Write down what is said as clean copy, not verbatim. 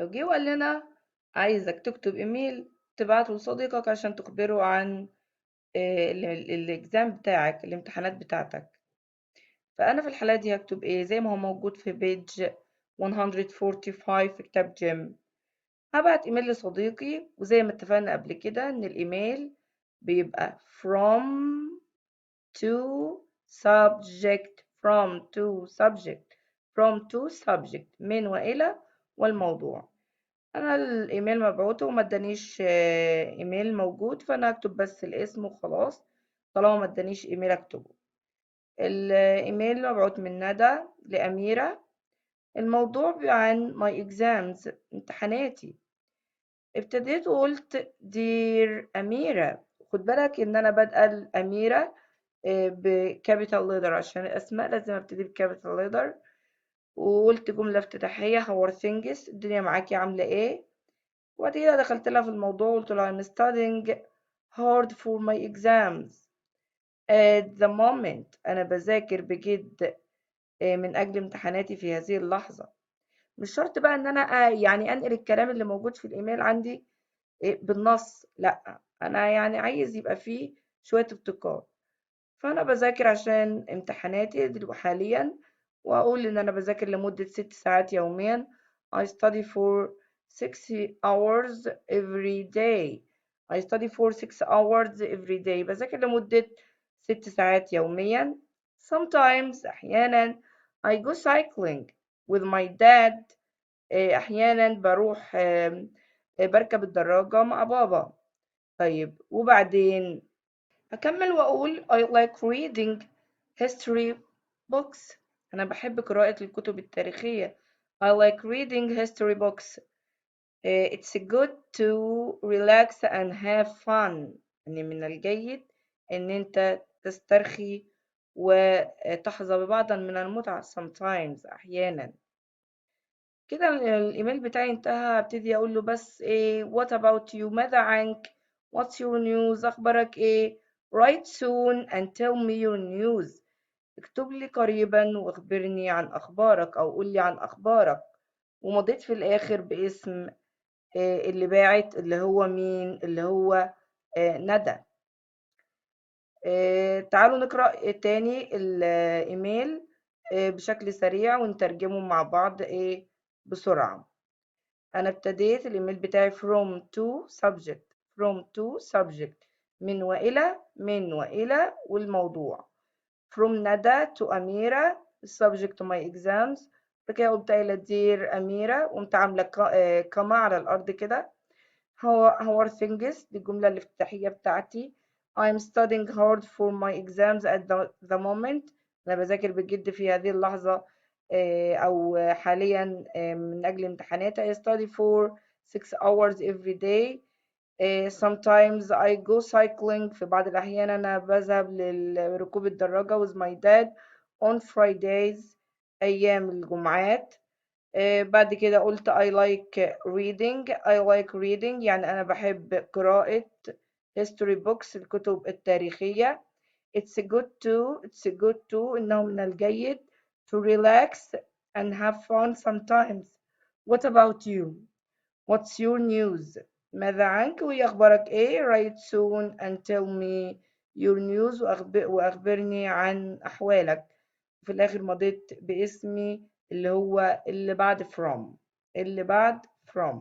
لو جه وقال لنا عايزك تكتب ايميل تبعته لصديقك عشان تخبره عن الاكزام بتاعك، الامتحانات بتاعتك. فانا في الحالة دي هكتب ايه زي ما هو موجود في بيج 145 في كتاب جيم. هبعت ايميل لصديقي، وزي ما اتفقنا قبل كده ان الايميل بيبقى from to subject من وإلى والموضوع. انا الايميل مبعوته وما ادانيش ايميل موجود، فانا هكتب بس الاسم وخلاص طالما ما ادانيش ايميل اكتبه. الايميل مبعوت من ندى لأميرة. الموضوع عن my exams، امتحاناتي. ابتديت وقلت دير أميرة. خد بالك إن أنا بادئة الأميرة بكابيتال ليتر، عشان الأسماء لازم أبتدي بكابيتال ليتر. وقلت جملة افتتاحية how are things، الدنيا معاكي عاملة إيه. وبعد كده دخلت لها في الموضوع وقلت لها I'm studying hard for my exams at the moment، أنا بذاكر بجد من أجل امتحاناتي في هذه اللحظة. مش شرط بقى إن أنا يعني أنقل الكلام اللي موجود في الإيميل عندي بالنص، لأ، أنا يعني عايز يبقى فيه شوية ابتكار. فأنا بذاكر عشان امتحاناتي حاليا، وأقول إن أنا بذاكر لمدة 6 ساعات يوميا. I study for 6 hours every day. بذاكر لمدة 6 ساعات يوميا. Sometimes أحيانا I go cycling with my dad. أحيانا بروح بركب الدراجة مع بابا. طيب وبعدين أكمل وأقول I like reading history books. أنا بحب قراءة الكتب التاريخية. I like reading history books. It's good to relax and have fun. يعني من الجيد إن أنت تسترخي وتحظى ببعض من المتعة sometimes أحيانا. كده الإيميل بتاعي انتهى. ابتدي أقول له بس إيه what about you، ماذا عنك، what's your news، أخبارك إيه. write soon and tell me your news، اكتب لي قريبا واخبرني عن أخبارك أو قول لي عن أخبارك. ومضيت في الآخر باسم اللي باعت، اللي هو مين، اللي هو ندى. تعالوا نقرأ تاني الإيميل بشكل سريع ونترجمه مع بعض بسرعة. أنا ابتديت الإيميل بتاعي from to subject من وإلى والموضوع. from ندى to أميرة، subject to my exams. بعد كده قمت قايلة دير أميرة، وقمت عاملة كما على الأرض كده. how are things، دي الجملة الافتتاحية بتاعتي. I'm studying hard for my exams at the moment، أنا بذاكر بجد في هذه اللحظة أو حاليا من أجل امتحاناتي. I study for 6 hours every day. Sometimes I go cycling، في بعض الأحيان أنا بذهب لركوب الدراجة with my dad on Fridays، أيام الجمعات. بعد كده قلت I like reading يعني أنا بحب قراءة history books، الكتب التاريخية. It's good to إنه من الجيد to relax and have fun sometimes. What about you? What's your news؟ ماذا عنك وإيه أخبارك إيه. write soon and tell me your news، وأخبرني عن أحوالك. في الآخر مضيت باسمي اللي هو اللي بعد from.